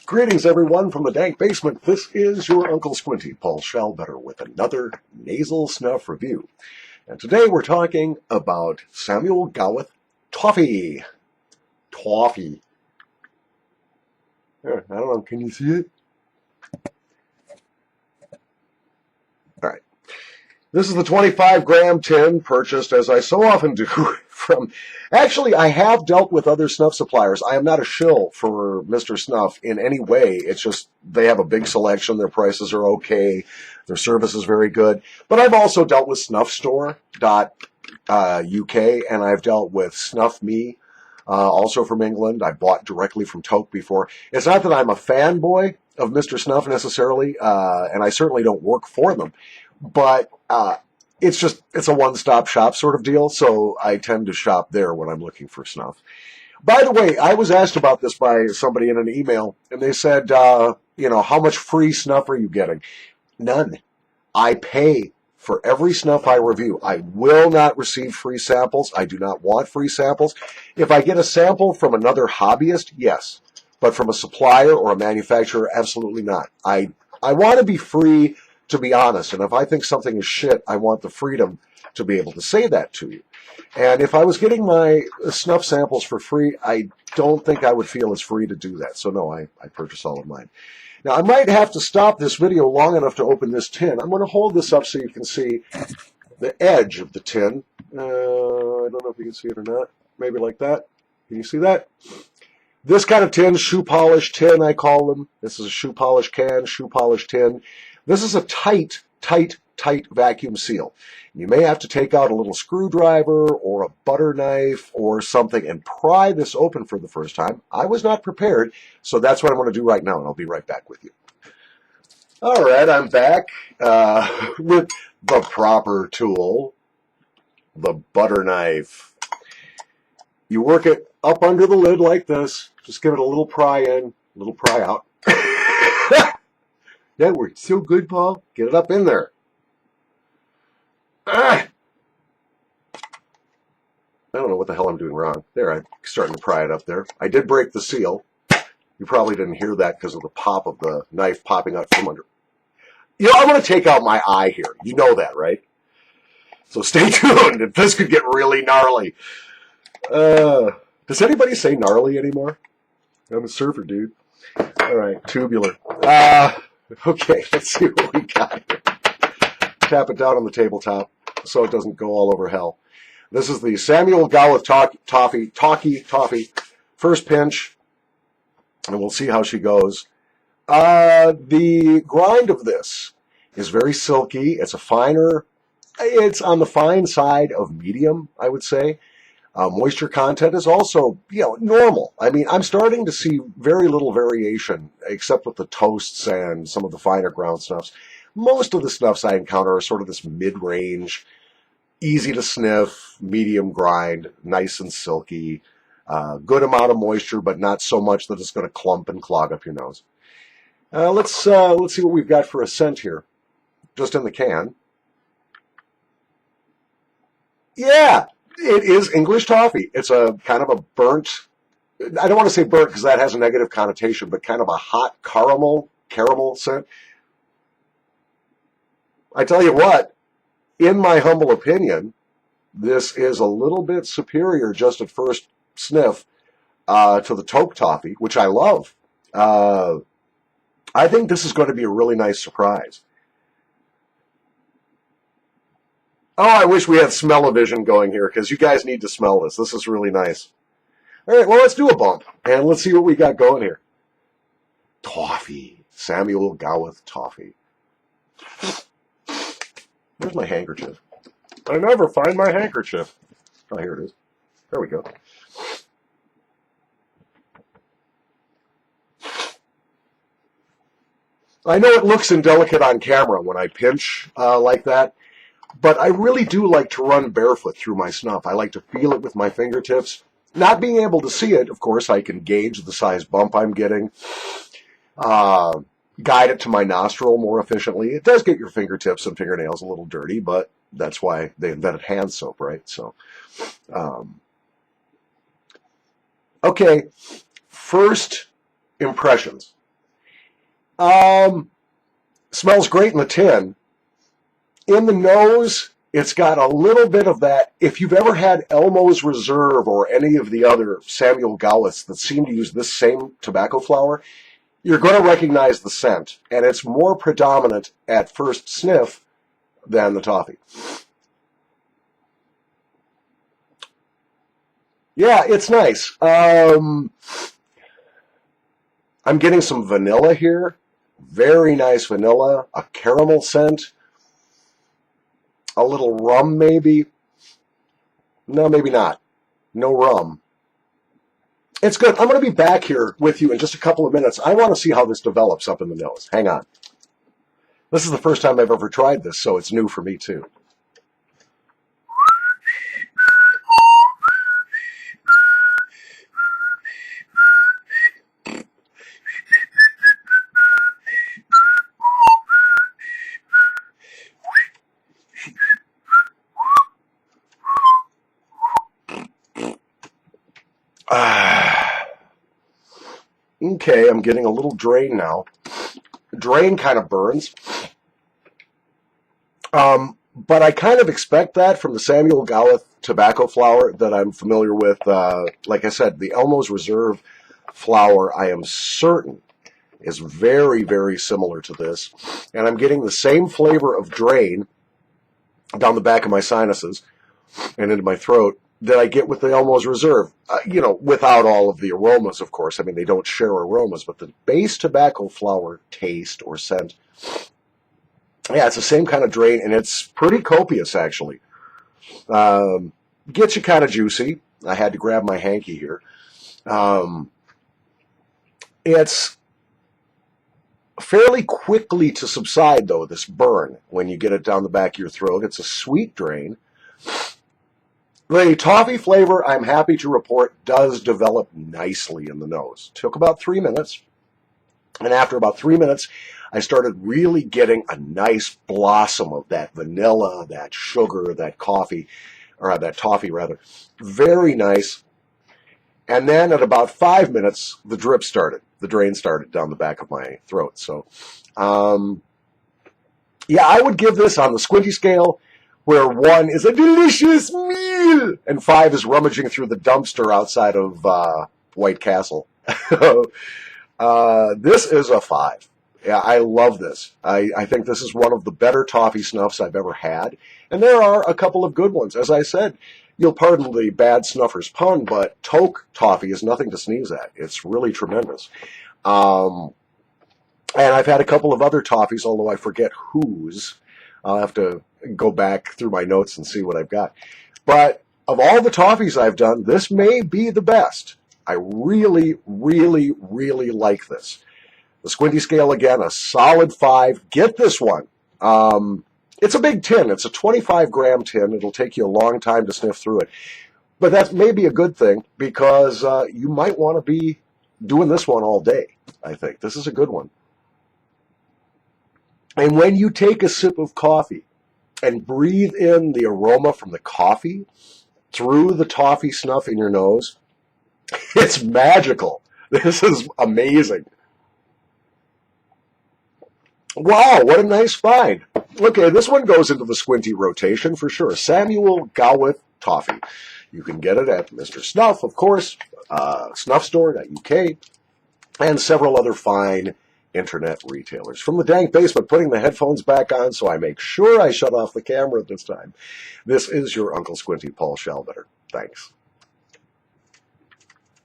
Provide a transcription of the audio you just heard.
Greetings, everyone, from the dank basement. This is your Uncle Squinty, Paul Schallbetter, with another Nasal Snuff review. And today we're talking about Samuel Gawith Toffee. Toffee. I don't know, can you see it? All right. This is the 25-gram tin purchased, as I so often do, from... Actually, I have dealt with other snuff suppliers. I am not a shill for Mr. Snuff in any way. It's just they have a big selection. Their prices are okay. Their service is very good. But I've also dealt with snuffstore.uk, and I've dealt with Snuff Me, also from England. I bought directly from Toke before. It's not that I'm a fanboy of Mr. Snuff necessarily, and I certainly don't work for them. But it's a one-stop shop sort of deal, so I tend to shop there when I'm looking for snuff. By the way, I was asked about this by somebody in an email, and they said, how much free snuff are you getting? None. I pay for every snuff I review. I will not receive free samples. I do not want free samples. If I get a sample from another hobbyist, yes. But from a supplier or a manufacturer, absolutely not. I want to be free, to be honest, and if I think something is shit, I want the freedom to be able to say that to you. And if I was getting my snuff samples for free, I don't think I would feel as free to do that. So no, I purchase all of mine. Now, I might have to stop this video long enough to open this tin. I'm going to hold this up so you can see the edge of the tin. I don't know if you can see it or not. Maybe like that. Can you see that? This kind of tin, shoe polish tin, I call them. This is a shoe polish can, shoe polish tin. This is a tight vacuum seal. You may have to take out a little screwdriver or a butter knife or something and pry this open for the first time. I was not prepared, so that's what I'm going to do right now, and I'll be right back with you. All right, I'm back with the proper tool, the butter knife. You work it up under the lid like this. Just give it a little pry in, a little pry out. That worked so good, Paul. Get it up in there. I don't know what the hell I'm doing wrong. There, I'm starting to pry it up there. I did break the seal. You probably didn't hear that because of the pop of the knife popping out from under. I'm going to take out my eye here. You know that, right? So stay tuned. This could get really gnarly. Does anybody say gnarly anymore? I'm a surfer, dude. All right, tubular. Okay, let's see what we got here. Tap it down on the tabletop so it doesn't go all over hell. This is the Samuel Gawith Toffee. First pinch, and we'll see how she goes. The grind of this is very silky. It's it's on the fine side of medium, I would say. Moisture content is also, normal. I mean, I'm starting to see very little variation, except with the toasts and some of the finer ground snuffs. Most of the snuffs I encounter are sort of this mid-range, easy to sniff, medium grind, nice and silky, good amount of moisture, but not so much that it's going to clump and clog up your nose. Let's see what we've got for a scent here, just in the can. Yeah. It is English toffee. It's a kind of a burnt, I don't want to say burnt because that has a negative connotation, but kind of a hot caramel scent. I tell you what, in my humble opinion, this is a little bit superior just at first sniff to the Toke toffee, which I love. I think this is going to be a really nice surprise. Oh, I wish we had smell-o-vision going here, because you guys need to smell this. This is really nice. All right, well, let's do a bump, and let's see what we got going here. Toffee. Samuel Gawith Toffee. Where's my handkerchief? I never find my handkerchief. Oh, here it is. There we go. I know it looks indelicate on camera when I pinch like that, but I really do like to run barefoot through my snuff. I like to feel it with my fingertips. Not being able to see it, of course, I can gauge the size bump I'm getting, guide it to my nostril more efficiently. It does get your fingertips and fingernails a little dirty, but that's why they invented hand soap, right? So, okay, first impressions. Smells great in the tin. In the nose, it's got a little bit of that. If you've ever had Elmo's Reserve or any of the other Samuel Gowiths that seem to use this same tobacco flower, you're going to recognize the scent, and it's more predominant at first sniff than the toffee. Yeah, it's nice. I'm getting some vanilla here. Very nice vanilla, a caramel scent, a little rum maybe. No, maybe not. No rum. It's good. I'm going to be back here with you in just a couple of minutes. I want to see how this develops up in the nose. Hang on. This is the first time I've ever tried this, so it's new for me too. Okay, I'm getting a little drain now. Drain kind of burns. But I kind of expect that from the Samuel Gowith tobacco flower that I'm familiar with. Like I said, the Elmo's Reserve flower, I am certain, is very, very similar to this. And I'm getting the same flavor of drain down the back of my sinuses and into my throat that I get with the Elmo's Reserve. Without all of the aromas, of course. I mean, they don't share aromas, but the base tobacco flower taste or scent, yeah, it's the same kind of drain, and it's pretty copious, actually. Gets you kind of juicy. I had to grab my hanky here. It's fairly quickly to subside, though, this burn, when you get it down the back of your throat. It's a sweet drain. The toffee flavor, I'm happy to report, does develop nicely in the nose. Took about 3 minutes. And after about 3 minutes, I started really getting a nice blossom of that vanilla, that sugar, that coffee, or that toffee rather. Very nice. And then at about 5 minutes, the drip started. The drain started down the back of my throat. So, yeah, I would give this on the squinty scale, where 1 is a delicious meal and 5 is rummaging through the dumpster outside of White Castle. This is a 5. Yeah, I love this. I think this is one of the better toffee snuffs I've ever had. And there are a couple of good ones. As I said, you'll pardon the bad snuffer's pun, but Toke toffee is nothing to sneeze at. It's really tremendous. And I've had a couple of other toffees, although I forget whose. I'll have to go back through my notes and see what I've got. But of all the toffees I've done, this may be the best. I really, really, really like this. The squinty scale, again, a solid 5. Get this one. It's a big tin. It's a 25-gram tin. It'll take you a long time to sniff through it. But that may be a good thing, because you might want to be doing this one all day, I think. This is a good one. And when you take a sip of coffee and breathe in the aroma from the coffee through the toffee snuff in your nose, it's magical. This is amazing. Wow, what a nice find. Okay, this one goes into the squinty rotation for sure. Samuel Gowith Toffee. You can get it at Mr. Snuff, of course, snuffstore.uk, and several other fine internet retailers. From the dank basement, putting the headphones back on so I make sure I shut off the camera this time. This is your Uncle Squinty, Paul Shalbetter. Thanks.